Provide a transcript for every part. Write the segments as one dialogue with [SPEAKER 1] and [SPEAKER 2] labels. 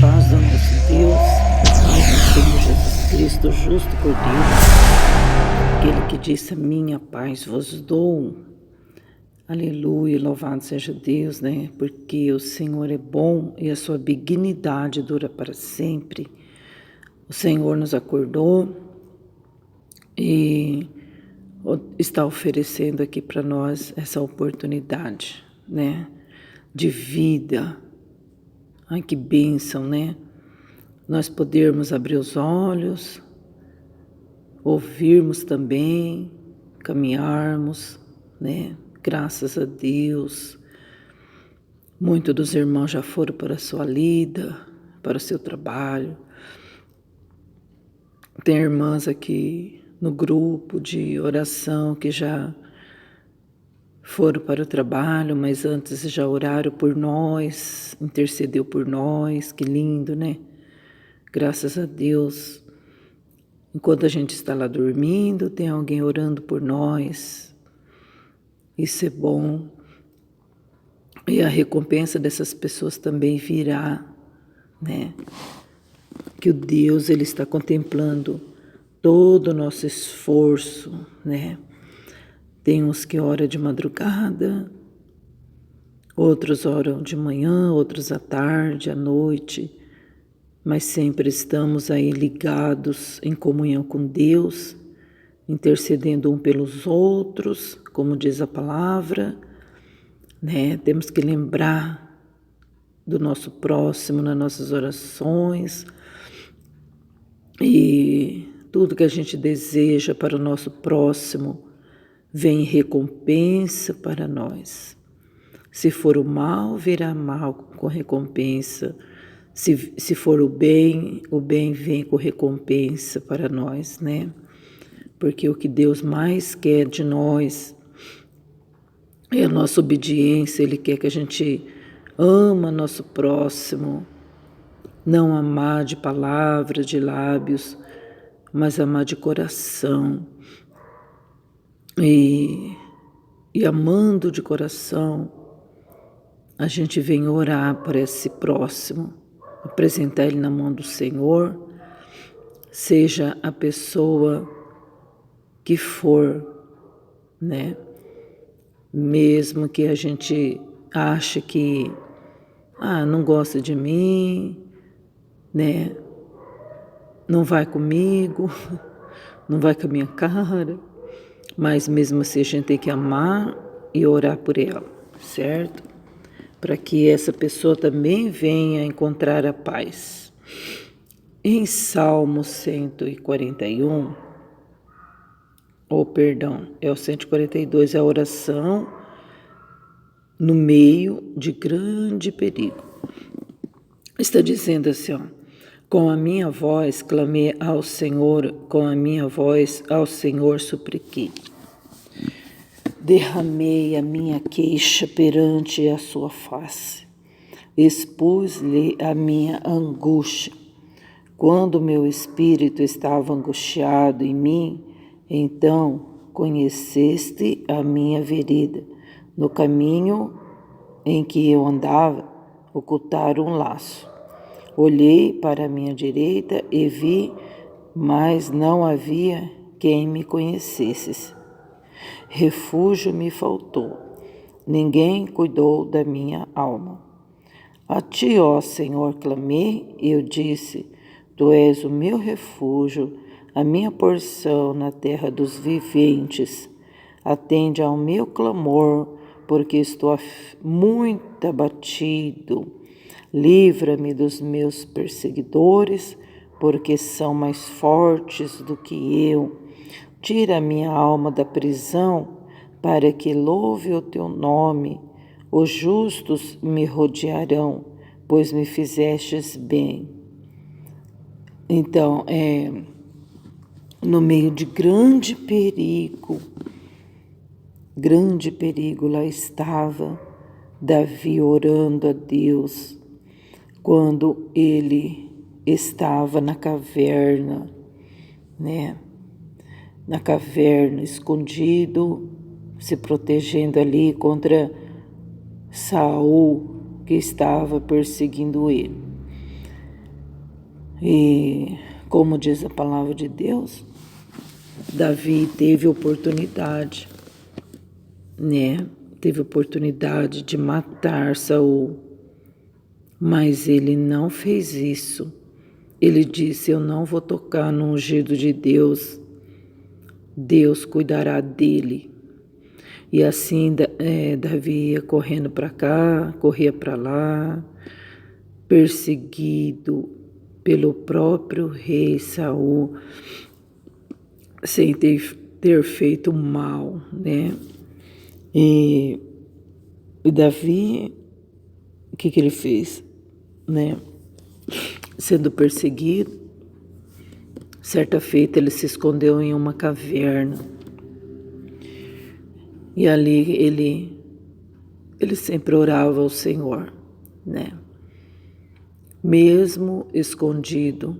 [SPEAKER 1] paz do nosso Deus, a paz do Senhor Jesus Cristo, justo Cordeiro, aquele que disse: a minha paz vos dou. Aleluia, louvado seja Deus, né? Porque o Senhor é bom e a sua benignidade dura para sempre. O Senhor nos acordou e está oferecendo aqui para nós essa oportunidade, né? De vida. Ai, que bênção, né? Nós podermos abrir os olhos, ouvirmos também, caminharmos, né? Graças a Deus. Muitos dos irmãos já foram para a sua lida, para o seu trabalho. Tem irmãs aqui no grupo de oração que já foram para o trabalho, mas antes já oraram por nós, intercedeu por nós, que lindo, né? Graças a Deus. Enquanto a gente está lá dormindo, tem alguém orando por nós. Isso é bom. E a recompensa dessas pessoas também virá, né? Que o Deus, Ele está contemplando todo o nosso esforço, né? Tem uns que oram de madrugada, outros oram de manhã, outros à tarde, à noite, mas sempre estamos aí ligados em comunhão com Deus, intercedendo um pelos outros, como diz a palavra, né? Temos que lembrar do nosso próximo nas nossas orações e tudo que a gente deseja para o nosso próximo vem recompensa para nós. Se for o mal, virá mal com recompensa. Se for o bem vem com recompensa para nós, né? Porque o que Deus mais quer de nós é a nossa obediência. Ele quer que a gente ama nosso próximo, não amar de palavras, de lábios, mas amar de coração. E amando de coração, a gente vem orar por esse próximo, apresentar ele na mão do Senhor, seja a pessoa que for, né? Mesmo que a gente ache que não gosta de mim, né? Não vai comigo, não vai com a minha cara, mas mesmo assim a gente tem que amar e orar por ela, certo? Para que essa pessoa também venha encontrar a paz. Em Salmo 141, é o 142, é a oração no meio de grande perigo. Está dizendo assim, ó: com a minha voz clamei ao Senhor, com a minha voz ao Senhor supliquei. Derramei a minha queixa perante a sua face, expus-lhe a minha angústia. Quando meu espírito estava angustiado em mim, então conheceste a minha vereda. No caminho em que eu andava, ocultaram um laço. Olhei para a minha direita e vi, mas não havia quem me conhecesse. Refúgio me faltou, ninguém cuidou da minha alma. A ti, ó Senhor, clamei, e eu disse: tu és o meu refúgio, a minha porção na terra dos viventes. Atende ao meu clamor, porque estou muito abatido. Livra-me dos meus perseguidores, porque são mais fortes do que eu. Tira a minha alma da prisão, para que louve o teu nome. Os justos me rodearão, pois me fizestes bem. Então, no meio de grande perigo lá estava Davi orando a Deus, quando ele estava na caverna, né? Na caverna, escondido, se protegendo ali contra Saul, que estava perseguindo ele. E como diz a palavra de Deus, Davi teve oportunidade, né? Teve oportunidade de matar Saul, mas ele não fez isso. Ele disse: eu não vou tocar no ungido de Deus, Deus cuidará dele. E assim Davi ia correndo para cá, corria para lá, perseguido pelo próprio rei Saul, sem ter feito mal, né? E Davi, o que ele fez, né? Sendo perseguido, certa feita ele se escondeu em uma caverna. E ali ele sempre orava ao Senhor, né? Mesmo escondido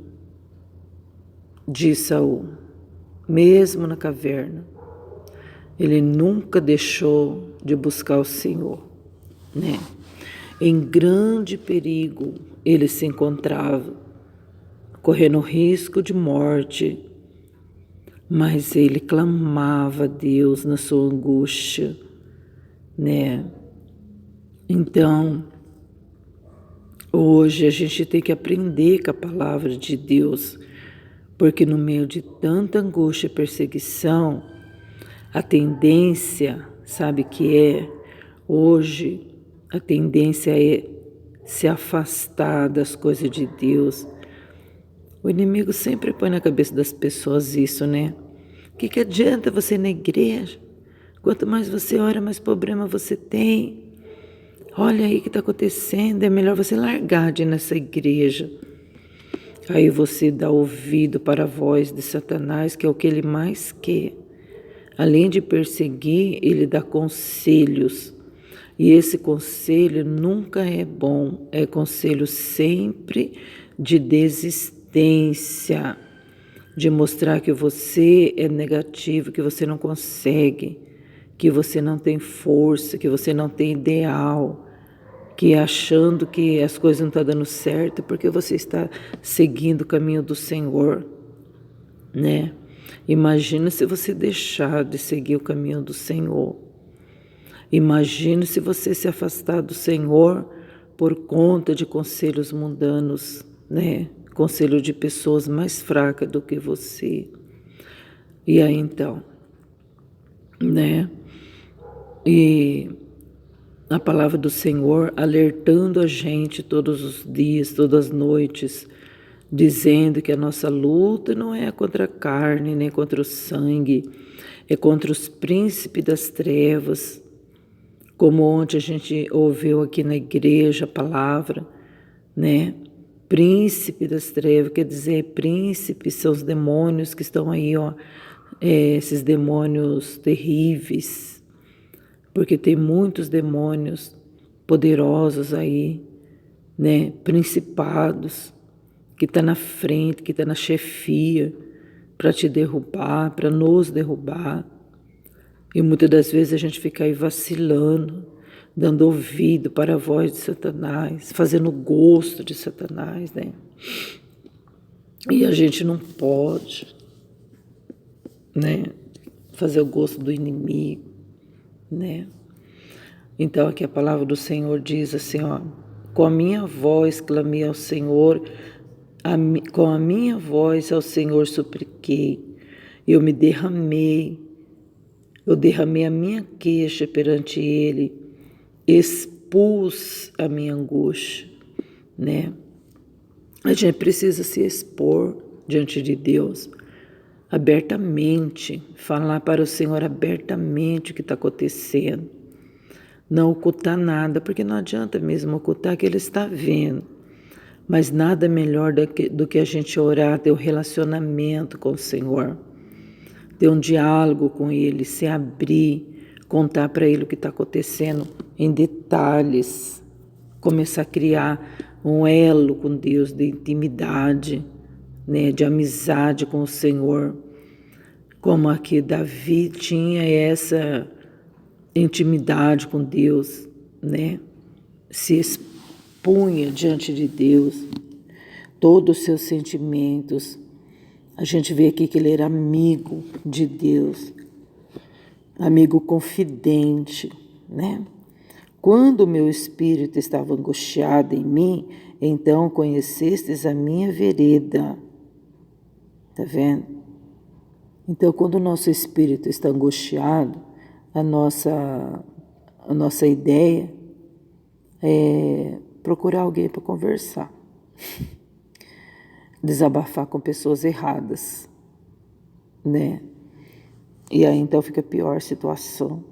[SPEAKER 1] de Saul, mesmo na caverna, ele nunca deixou de buscar o Senhor, né? Em grande perigo ele se encontrava, correndo risco de morte, mas ele clamava a Deus na sua angústia, né? Então, hoje a gente tem que aprender com a palavra de Deus, porque no meio de tanta angústia e perseguição, a tendência, sabe que é, hoje, a tendência é se afastar das coisas de Deus. O inimigo sempre põe na cabeça das pessoas isso, né? O que adianta você ir na igreja? Quanto mais você ora, mais problema você tem. Olha aí o que está acontecendo, é melhor você largar de ir nessa igreja. Aí você dá ouvido para a voz de Satanás, que é o que ele mais quer. Além de perseguir, ele dá conselhos. E esse conselho nunca é bom, é conselho sempre de desistência, de mostrar que você é negativo, que você não consegue, que você não tem força, que você não tem ideal, que achando que as coisas não estão dando certo porque você está seguindo o caminho do Senhor, né? Imagina se você deixar de seguir o caminho do Senhor. Imagine se você se afastar do Senhor por conta de conselhos mundanos, né? Conselho de pessoas mais fracas do que você. E aí então, né? E a palavra do Senhor alertando a gente todos os dias, todas as noites, dizendo que a nossa luta não é contra a carne, nem contra o sangue, é contra os príncipes das trevas. Como ontem a gente ouviu aqui na igreja a palavra, né? Príncipe das trevas, quer dizer, príncipes são os demônios que estão aí, ó, esses demônios terríveis, porque tem muitos demônios poderosos aí, né? Principados, que está na frente, que está na chefia, para te derrubar, para nos derrubar. E muitas das vezes a gente fica aí vacilando, dando ouvido para a voz de Satanás, fazendo gosto de Satanás, né? E a gente não pode, né, fazer o gosto do inimigo, né? Então aqui a palavra do Senhor diz assim, ó: com a minha voz clamei ao Senhor, com a minha voz ao Senhor supliquei, eu derramei a minha queixa perante Ele, expus a minha angústia, né? A gente precisa se expor diante de Deus, abertamente, falar para o Senhor abertamente o que está acontecendo. Não ocultar nada, porque não adianta mesmo ocultar que Ele está vendo. Mas nada melhor do que a gente orar, ter um relacionamento com o Senhor, ter um diálogo com Ele, se abrir, contar para Ele o que está acontecendo em detalhes, começar a criar um elo com Deus de intimidade, né, de amizade com o Senhor, como aqui Davi tinha essa intimidade com Deus, né, se expunha diante de Deus. todos os seus sentimentos. A gente vê aqui que ele era amigo de Deus, amigo confidente, né? Quando o meu espírito estava angustiado em mim, então conhecestes a minha vereda. Tá vendo? Então, quando o nosso espírito está angustiado, a nossa ideia é procurar alguém para conversar. Desabafar com pessoas erradas, né? E aí então fica pior a situação.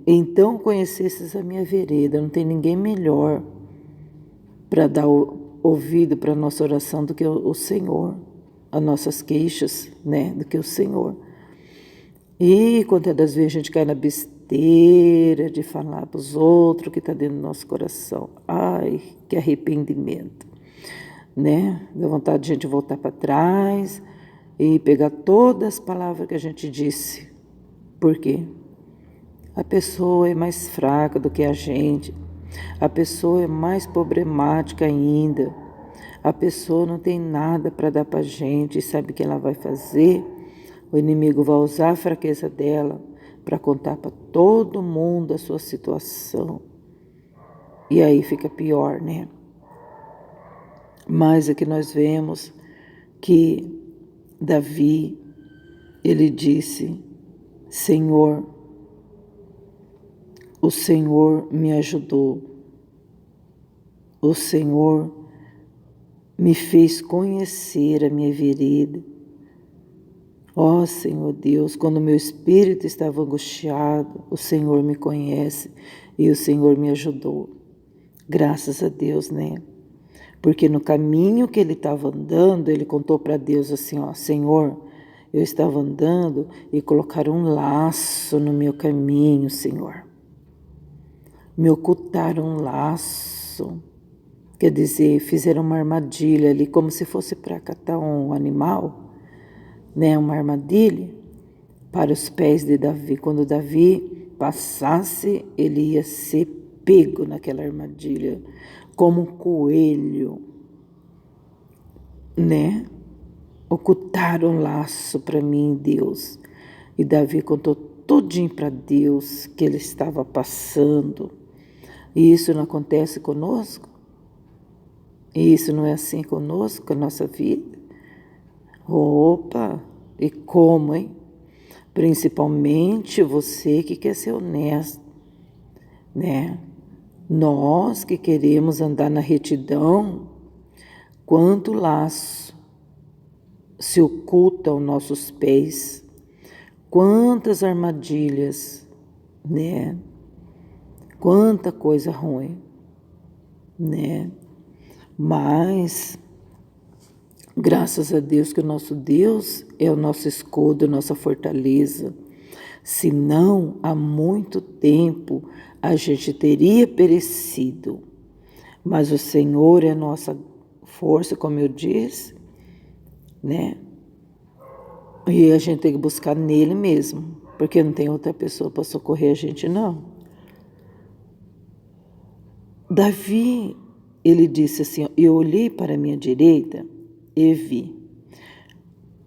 [SPEAKER 1] Então conhecesses a minha vereda, não tem ninguém melhor para dar ouvido para a nossa oração do que o Senhor, as nossas queixas, né, do que o Senhor. E quantas das vezes a gente cai na besteira de falar para os outros o que está dentro do nosso coração. Ai, que arrependimento, né? Dá vontade de a gente voltar para trás e pegar todas as palavras que a gente disse. Por quê? A pessoa é mais fraca do que a gente. A pessoa é mais problemática ainda. A pessoa não tem nada para dar para a gente e sabe o que ela vai fazer? O inimigo vai usar a fraqueza dela para contar para todo mundo a sua situação. E aí fica pior, né? Mas aqui nós vemos que Davi, ele disse: Senhor, o Senhor me ajudou. O Senhor me fez conhecer a minha vereda. Ó Senhor Deus, quando meu espírito estava angustiado, o Senhor me conhece e o Senhor me ajudou. Graças a Deus, né? Porque no caminho que ele estava andando, ele contou para Deus assim, ó, Senhor, eu estava andando e colocaram um laço no meu caminho, Senhor. Me ocultaram um laço. Quer dizer, fizeram uma armadilha ali, como se fosse para catar um animal, né? Uma armadilha para os pés de Davi. Quando Davi passasse, ele ia ser pego naquela armadilha, como um coelho, né? Ocultaram um laço para mim, Deus. E Davi contou tudinho para Deus que ele estava passando. E isso não acontece conosco? E isso não é assim conosco, com a nossa vida? Opa, e como, hein? Principalmente você que quer ser honesto, né? Nós que queremos andar na retidão, quanto laço se oculta aos nossos pés, quantas armadilhas, né? Quanta coisa ruim, né? Mas, graças a Deus que o nosso Deus é o nosso escudo, a nossa fortaleza. Senão, há muito tempo a gente teria perecido. Mas o Senhor é a nossa força, como eu disse, né? E a gente tem que buscar nele mesmo, porque não tem outra pessoa para socorrer a gente, não. Davi, ele disse assim, eu olhei para a minha direita e vi.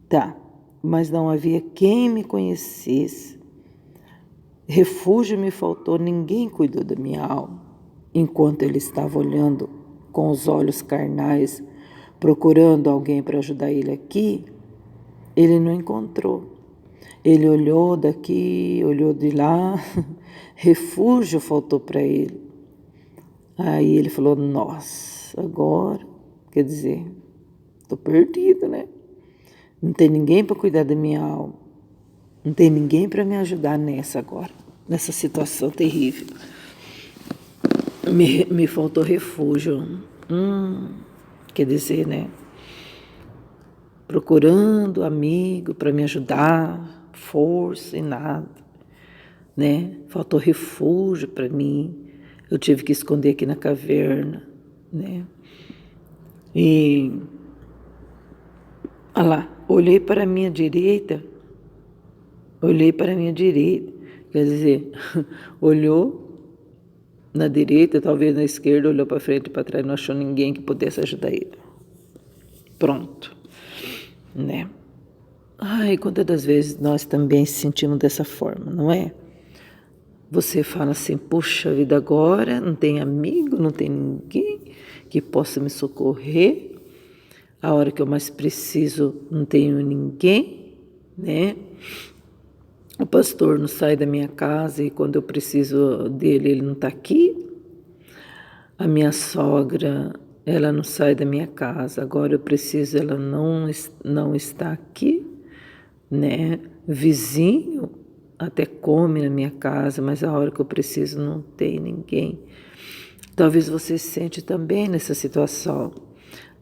[SPEAKER 1] Tá, mas não havia quem me conhecesse. Refúgio me faltou, ninguém cuidou da minha alma. Enquanto ele estava olhando com os olhos carnais, procurando alguém para ajudar ele aqui, ele não encontrou. Ele olhou daqui, olhou de lá, refúgio faltou para ele. Aí ele falou, nossa, agora, quer dizer, estou perdido, né? Não tem ninguém para cuidar da minha alma. Não tem ninguém para me ajudar nessa agora, nessa situação terrível. Me faltou refúgio. Quer dizer, né? Procurando amigo para me ajudar, força e nada, né? Faltou refúgio para mim. Eu tive que esconder aqui na caverna, né? E, olha lá, olhei para a minha direita, quer dizer, olhou na direita, talvez na esquerda, olhou para frente e para trás, não achou ninguém que pudesse ajudar ele. Pronto, né? Ai, quantas das vezes nós também sentimos dessa forma, não é? Você fala assim, puxa vida, agora não tem amigo, não tem ninguém que possa me socorrer. A hora que eu mais preciso, não tenho ninguém, né? O pastor não sai da minha casa e quando eu preciso dele, ele não está aqui. A minha sogra, ela não sai da minha casa, agora eu preciso, ela não está aqui, né? Vizinho até come na minha casa, mas a hora que eu preciso não tem ninguém. Talvez você se sente também nessa situação.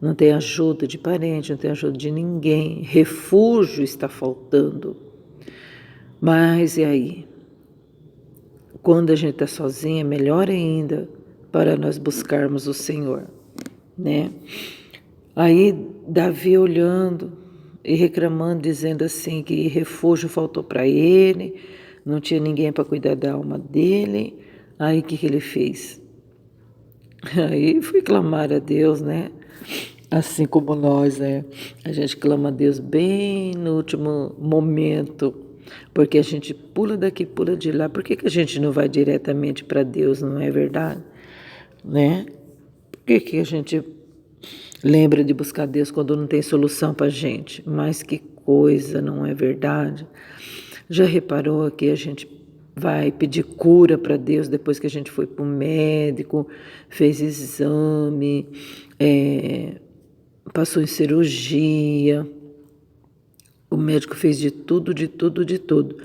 [SPEAKER 1] Não tem ajuda de parente, não tem ajuda de ninguém. Refúgio está faltando. Mas e aí? Quando a gente está sozinha, melhor ainda para nós buscarmos o Senhor, né? Aí Davi olhando e reclamando, dizendo assim que refúgio faltou para ele, não tinha ninguém para cuidar da alma dele. Aí o que ele fez? Aí fui clamar a Deus, né? Assim como nós, né? A gente clama a Deus bem no último momento, porque a gente pula daqui, pula de lá. Por que a gente não vai diretamente para Deus, não é verdade? Né? Por que a gente lembra de buscar Deus quando não tem solução para a gente? Mas que coisa, não é verdade? Já reparou que a gente vai pedir cura para Deus depois que a gente foi para o médico, fez exame, passou em cirurgia, o médico fez de tudo, de tudo, de tudo.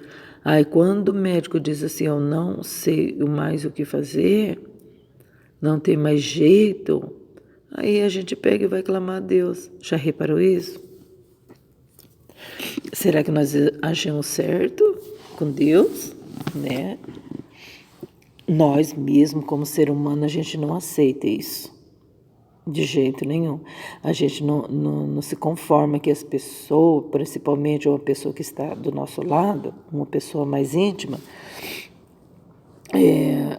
[SPEAKER 1] Aí quando o médico diz assim, eu não sei mais o que fazer, não tem mais jeito, aí a gente pega e vai clamar a Deus. Já reparou isso? Será que nós agimos certo com Deus, né? Nós mesmo, como ser humano, a gente não aceita isso. De jeito nenhum. A gente não se conforma que as pessoas, principalmente uma pessoa que está do nosso lado, uma pessoa mais íntima,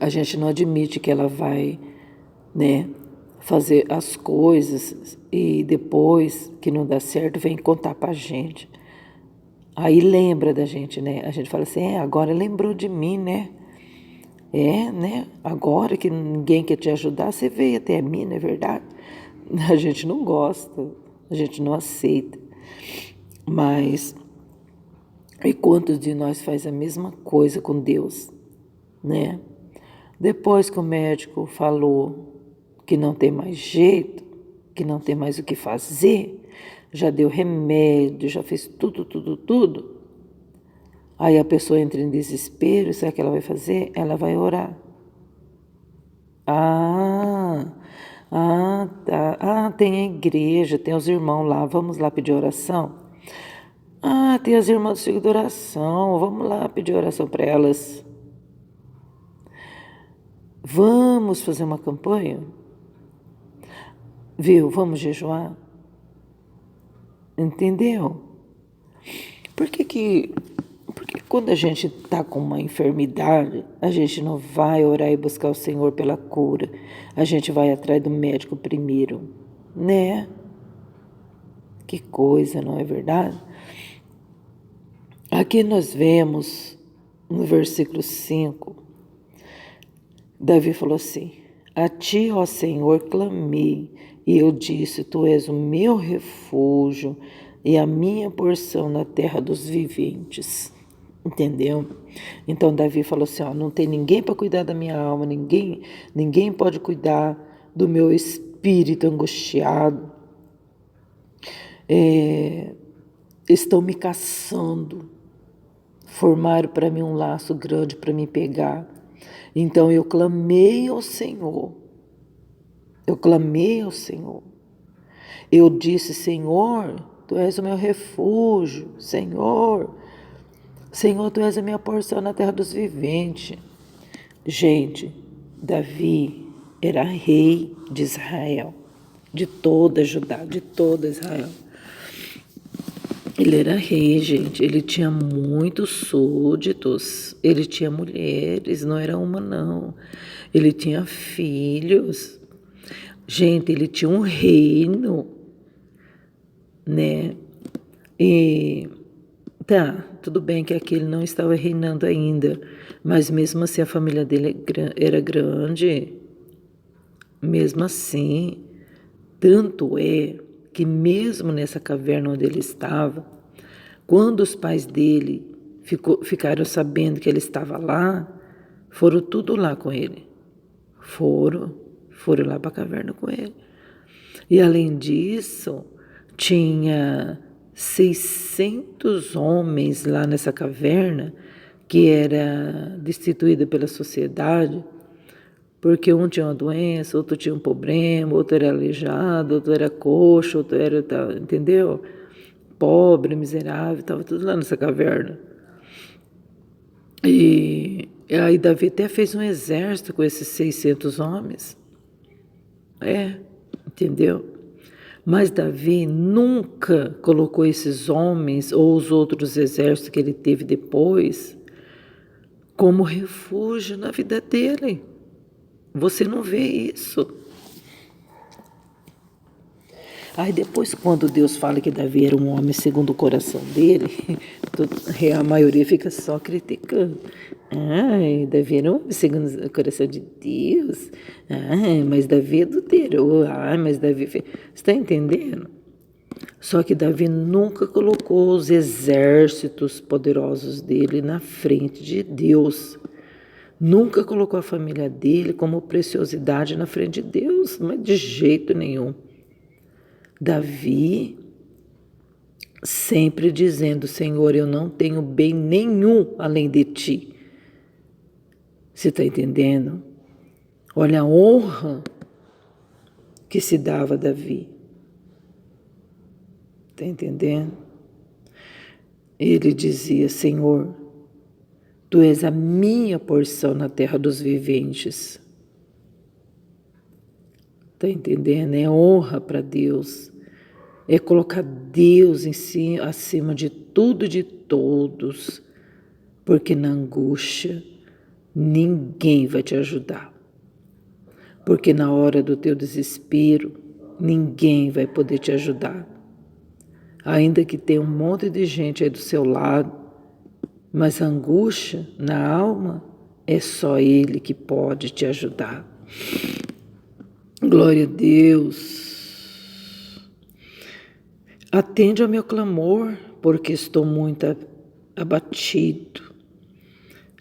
[SPEAKER 1] a gente não admite que ela vai, né, fazer as coisas e depois que não dá certo vem contar pra gente. Aí lembra da gente, né? A gente fala assim, agora lembrou de mim, né? Né? Agora que ninguém quer te ajudar, você veio até mim, não é verdade? A gente não gosta, a gente não aceita. Mas, e quantos de nós faz a mesma coisa com Deus, né? Depois que o médico falou que não tem mais jeito, que não tem mais o que fazer, já deu remédio, já fez tudo, tudo, tudo. Aí a pessoa entra em desespero, sabe o que ela vai fazer? Ela vai orar. Tá. Tem a igreja, tem os irmãos lá, vamos lá pedir oração? Tem as irmãs do ciclo de oração, vamos lá pedir oração para elas. Vamos fazer uma campanha? Viu? Vamos jejuar? Entendeu? Porque quando a gente está com uma enfermidade, a gente não vai orar e buscar o Senhor pela cura. A gente vai atrás do médico primeiro, né? Que coisa, não é verdade? Aqui nós vemos, no versículo 5, Davi falou assim, a ti, ó Senhor, clamei, e eu disse, tu és o meu refúgio e a minha porção na terra dos viventes. Entendeu? Então Davi falou assim, não tem ninguém para cuidar da minha alma, ninguém pode cuidar do meu espírito angustiado. Estão me caçando, formaram para mim um laço grande para me pegar. Então eu clamei ao Senhor. Eu disse, Senhor, tu és o meu refúgio, Senhor, tu és a minha porção na terra dos viventes. Gente, Davi era rei de Israel, de toda Judá, de toda Israel. Ele era rei, gente. Ele tinha muitos súditos. Ele tinha mulheres, não era uma, não. Ele tinha filhos. Gente, ele tinha um reino, né? E tá, tudo bem que aqui ele não estava reinando ainda, mas mesmo assim a família dele era grande. Mesmo assim, tanto é que mesmo nessa caverna onde ele estava, quando os pais dele ficaram sabendo que ele estava lá, foram tudo lá com ele. Foram lá para a caverna com ele. E além disso, tinha 600 homens lá nessa caverna que era destituída pela sociedade, porque um tinha uma doença, outro tinha um problema, outro era aleijado, outro era coxo, outro era, entendeu? Pobre, miserável, estava tudo lá nessa caverna. E aí Davi até fez um exército com esses 600 homens. Entendeu? Mas Davi nunca colocou esses homens ou os outros exércitos que ele teve depois como refúgio na vida dele. Você não vê isso. Aí depois, quando Deus fala que Davi era um homem segundo o coração dele, a maioria fica só criticando. Ai, Davi era um homem segundo o coração de Deus. Ai, mas Davi adulterou. Ai, mas Davi fez... Você está entendendo? Só que Davi nunca colocou os exércitos poderosos dele na frente de Deus. Nunca colocou a família dele como preciosidade na frente de Deus, mas de jeito nenhum. Davi sempre dizendo: Senhor, eu não tenho bem nenhum além de ti. Você está entendendo? Olha a honra que se dava a Davi. Está entendendo? Ele dizia: Senhor, tu és a minha porção na terra dos viventes. Está entendendo? É honra para Deus. É colocar Deus em si, acima de tudo e de todos. Porque na angústia, ninguém vai te ajudar. Porque na hora do teu desespero, ninguém vai poder te ajudar. Ainda que tenha um monte de gente aí do seu lado, mas a angústia na alma é só Ele que pode te ajudar. Glória a Deus. Atende ao meu clamor, porque estou muito abatido.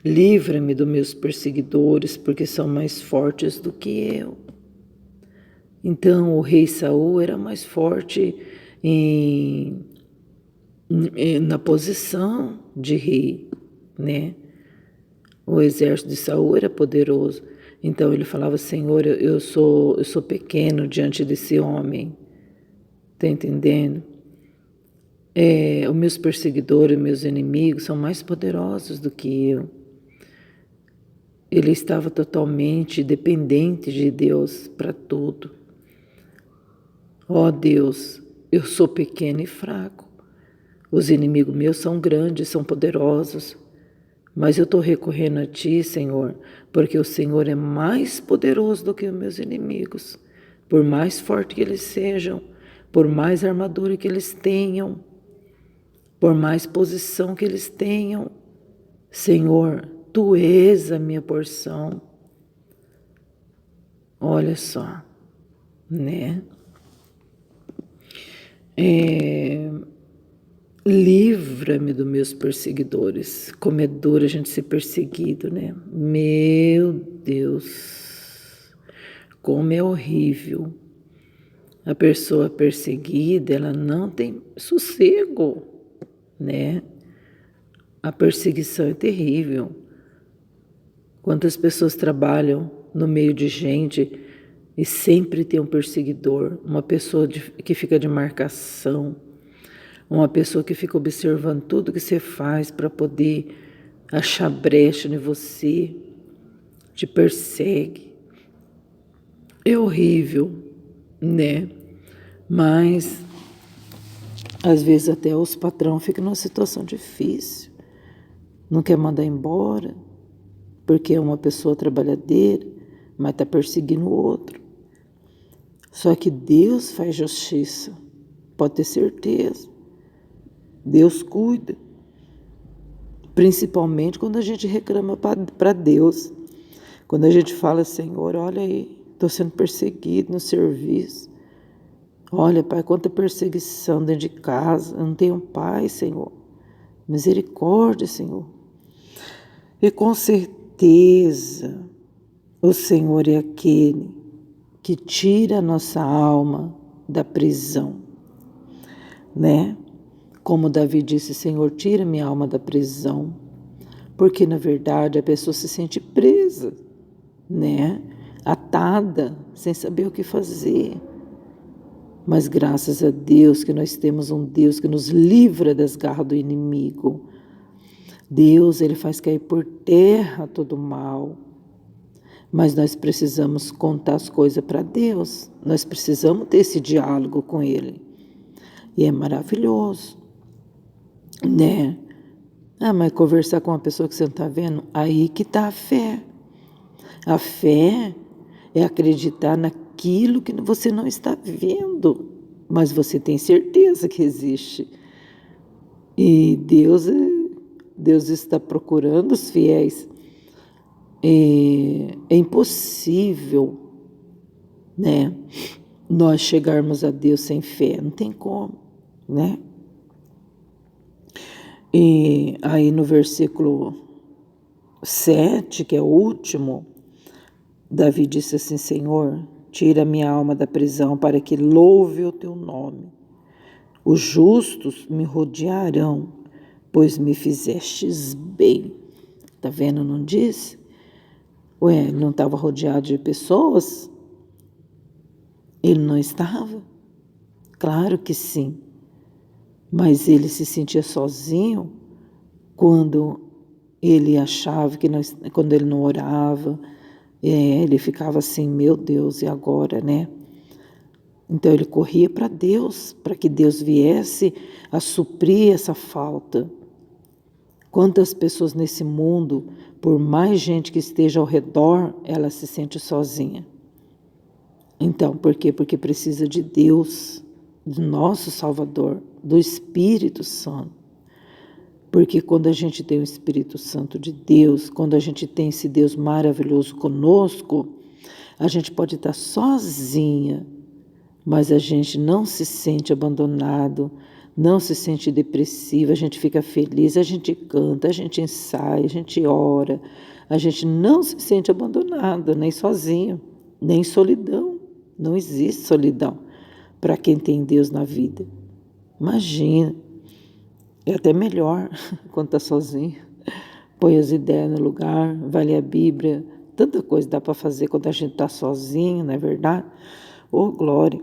[SPEAKER 1] Livra-me dos meus perseguidores, porque são mais fortes do que eu. Então o rei Saul era mais forte na posição de rei, né? O exército de Saul era poderoso. Então ele falava: Senhor, eu sou pequeno diante desse homem. Está entendendo? Os meus perseguidores, meus inimigos são mais poderosos do que eu. Ele estava totalmente dependente de Deus para tudo. Ó Deus, eu sou pequeno e fraco. Os inimigos meus são grandes, são poderosos. Mas eu estou recorrendo a Ti, Senhor, porque o Senhor é mais poderoso do que os meus inimigos. Por mais forte que eles sejam, por mais armadura que eles tenham, por mais posição que eles tenham, Senhor, Tu és a minha porção. Olha só, né? Livra-me dos meus perseguidores. Como é duro a gente ser perseguido, né? Meu Deus, como é horrível. A pessoa perseguida, ela não tem sossego, né? A perseguição é terrível. Quantas pessoas trabalham no meio de gente e sempre tem um perseguidor, uma pessoa que fica de marcação, uma pessoa que fica observando tudo que você faz para poder achar brecha em você, te persegue. É horrível, né? Mas Às vezes até os patrão ficam numa situação difícil, não quer mandar embora, porque é uma pessoa trabalhadeira, mas está perseguindo o outro. Só que Deus faz justiça, pode ter certeza. Deus cuida, principalmente quando a gente reclama para Deus. Quando a gente fala, Senhor, olha aí, estou sendo perseguido no serviço. Olha, Pai, quanta perseguição dentro de casa, eu não tenho paz, Senhor. Misericórdia, Senhor. E com certeza, o Senhor é aquele que tira a nossa alma da prisão, né? Como Davi disse, Senhor, tira minha alma da prisão. Porque, na verdade, a pessoa se sente presa, né? Atada, sem saber o que fazer. Mas graças a Deus que nós temos um Deus que nos livra das garras do inimigo. Deus, Ele faz cair por terra todo o mal. Mas nós precisamos contar as coisas para Deus. Nós precisamos ter esse diálogo com Ele. E é maravilhoso, né? Ah, mas conversar com uma pessoa que você não está vendo, aí que está a fé. A fé é acreditar naquilo que você não está vendo, mas você tem certeza que existe. E Deus está procurando os fiéis. É impossível, né, nós chegarmos a Deus sem fé, não tem como, né? E aí no versículo 7, que é o último, Davi disse assim, Senhor, tira minha alma da prisão para que louve o teu nome. Os justos me rodearão, pois me fizestes bem. Tá vendo, não disse? Ué, ele não estava rodeado de pessoas? Ele não estava? Claro que sim. Mas ele se sentia sozinho quando ele achava que quando ele não orava, ele ficava assim, meu Deus, e agora, né? Então ele corria para Deus, para que Deus viesse a suprir essa falta. Quantas pessoas nesse mundo, por mais gente que esteja ao redor, ela se sente sozinha. Então, por quê? Porque precisa de Deus, do nosso Salvador, do Espírito Santo. Porque quando a gente tem o Espírito Santo de Deus, quando a gente tem esse Deus maravilhoso conosco, a gente pode estar sozinha, mas a gente não se sente abandonado, não se sente depressiva, a gente fica feliz, a gente canta, a gente ensaia, a gente ora, a gente não se sente abandonado, nem sozinho, nem solidão. Não existe solidão para quem tem Deus na vida. Imagina, é até melhor quando está sozinho. Põe as ideias no lugar, vai ler a Bíblia, tanta coisa dá para fazer quando a gente está sozinho, não é verdade? Oh, glória!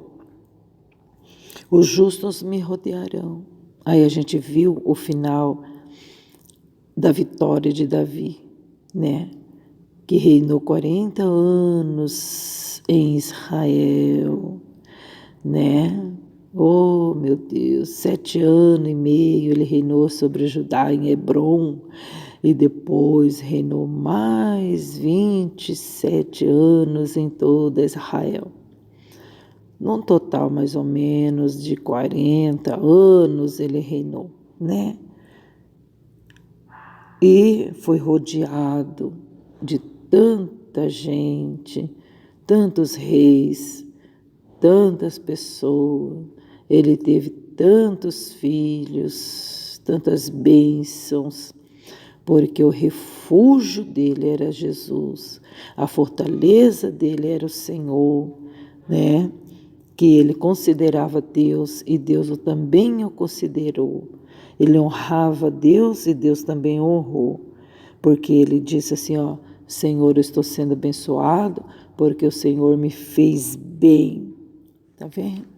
[SPEAKER 1] Os justos me rodearão. Aí a gente viu o final da vitória de Davi, né? Que reinou 40 anos em Israel, né? Oh, meu Deus, 7 anos e meio ele reinou sobre Judá em Hebrom e depois reinou mais 27 anos em toda Israel. Num total mais ou menos de 40 anos ele reinou, né? E foi rodeado de tanta gente, tantos reis, tantas pessoas. Ele teve tantos filhos, tantas bênçãos, porque o refúgio dele era Jesus, a fortaleza dele era o Senhor, né? Que ele considerava Deus e Deus também o considerou. Ele honrava Deus e Deus também honrou, porque ele disse assim, ó, Senhor, eu estou sendo abençoado porque o Senhor me fez bem. Tá vendo?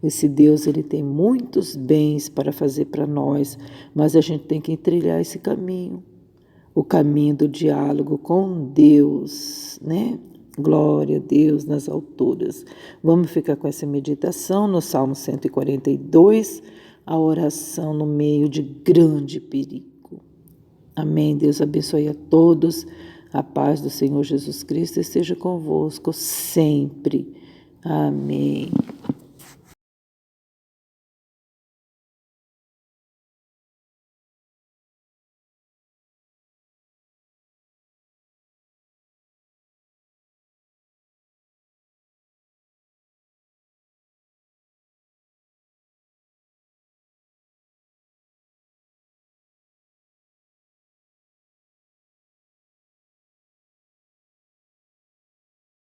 [SPEAKER 1] Esse Deus, ele tem muitos bens para fazer para nós, mas a gente tem que trilhar esse caminho, o caminho do diálogo com Deus, né? Glória a Deus nas alturas. Vamos ficar com essa meditação no Salmo 142, a oração no meio de grande perigo. Amém. Deus abençoe a todos. A paz do Senhor Jesus Cristo esteja convosco sempre. Amém.